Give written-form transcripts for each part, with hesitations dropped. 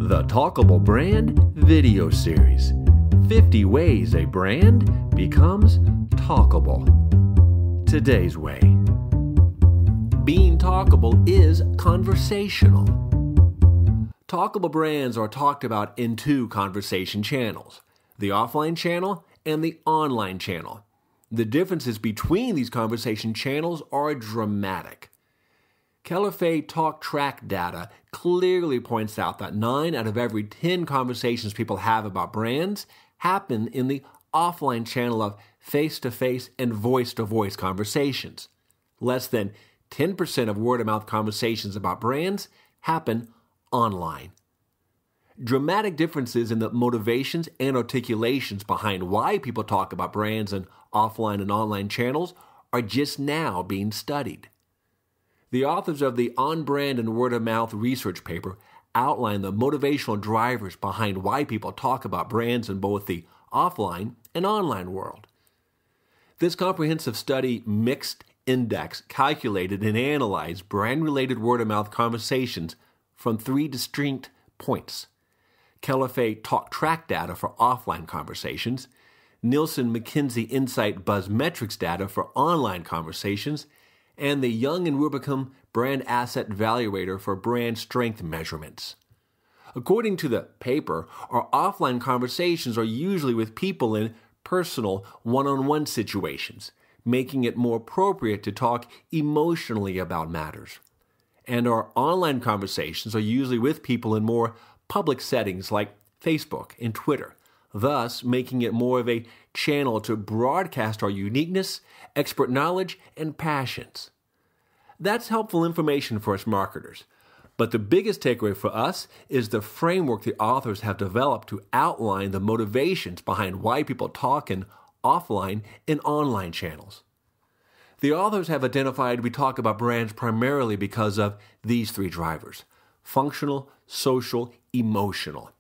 The Talkable Brand video series. 50 ways a brand becomes talkable. Today's way. Being talkable is conversational. Talkable brands are talked about in two conversation channels, the offline channel and the online channel. The differences between these conversation channels are dramatic. Caliphate talk track data clearly points out that 9 out of every 10 conversations people have about brands happen in the offline channel of face-to-face and voice-to-voice conversations. Less than 10% of word-of-mouth conversations about brands happen online. Dramatic differences in the motivations and articulations behind why people talk about brands in offline and online channels are just now being studied. The authors of the On Brand and Word-of-Mouth research paper outline the motivational drivers behind why people talk about brands in both the offline and online world. This comprehensive study mixed index calculated and analyzed brand-related word-of-mouth conversations from 3 distinct points: Caliphate talk track data for offline conversations, Nielsen McKinsey Insight Buzzmetrics data for online conversations, and the Young and Rubicam Brand Asset Evaluator for brand strength measurements. According to the paper, our offline conversations are usually with people in personal, one-on-one situations, making it more appropriate to talk emotionally about matters. And our online conversations are usually with people in more public settings like Facebook and Twitter, thus making it more of a channel to broadcast our uniqueness, expert knowledge, and passions. That's helpful information for us marketers. But the biggest takeaway for us is the framework the authors have developed to outline the motivations behind why people talk in offline and online channels. The authors have identified we talk about brands primarily because of these 3 drivers: functional, social, emotional.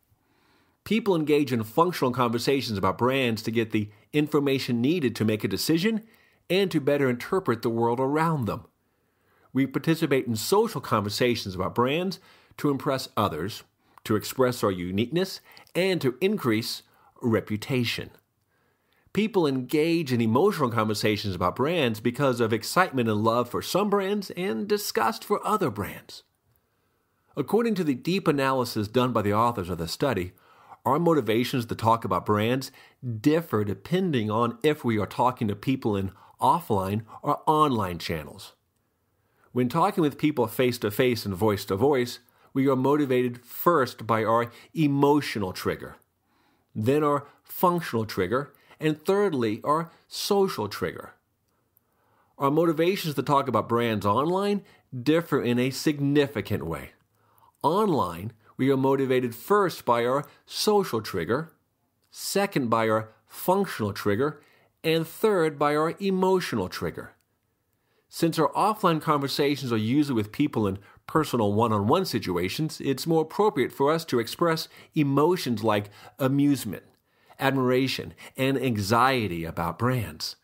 People engage in functional conversations about brands to get the information needed to make a decision and to better interpret the world around them. We participate in social conversations about brands to impress others, to express our uniqueness, and to increase reputation. People engage in emotional conversations about brands because of excitement and love for some brands and disgust for other brands. According to the deep analysis done by the authors of the study, our motivations to talk about brands differ depending on if we are talking to people in offline or online channels. When talking with people face-to-face and voice-to-voice, we are motivated first by our emotional trigger, then our functional trigger, and thirdly, our social trigger. Our motivations to talk about brands online differ in a significant way. Online, we are motivated first by our social trigger, second by our functional trigger, and third by our emotional trigger. Since our offline conversations are usually with people in personal one-on-one situations, it's more appropriate for us to express emotions like amusement, admiration, and anxiety about brands.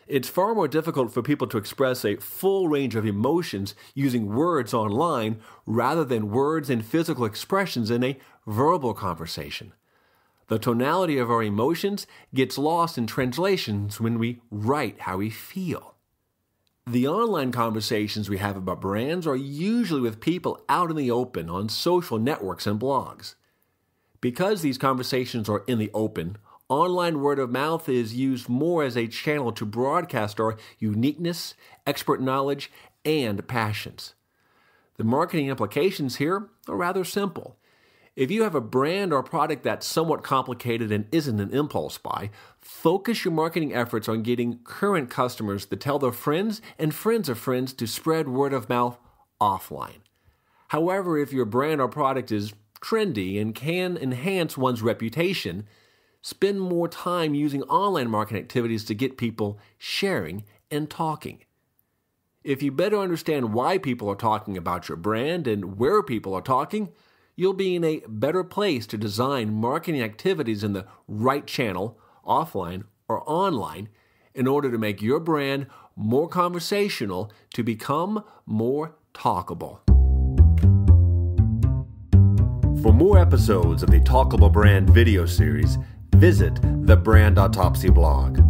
It's far more difficult for people to express a full range of emotions using words online rather than words and physical expressions in a verbal conversation. The tonality of our emotions gets lost in translations when we write how we feel. The online conversations we have about brands are usually with people out in the open on social networks and blogs. Because these conversations are in the open, online word of mouth is used more as a channel to broadcast our uniqueness, expert knowledge, and passions. The marketing implications here are rather simple. If you have a brand or product that's somewhat complicated and isn't an impulse buy, focus your marketing efforts on getting current customers to tell their friends and friends of friends to spread word of mouth offline. However, if your brand or product is trendy and can enhance one's reputation, spend more time using online marketing activities to get people sharing and talking. If you better understand why people are talking about your brand and where people are talking, you'll be in a better place to design marketing activities in the right channel, offline or online, in order to make your brand more conversational to become more talkable. For more episodes of the Talkable Brand video series, visit the Brand Autopsy blog.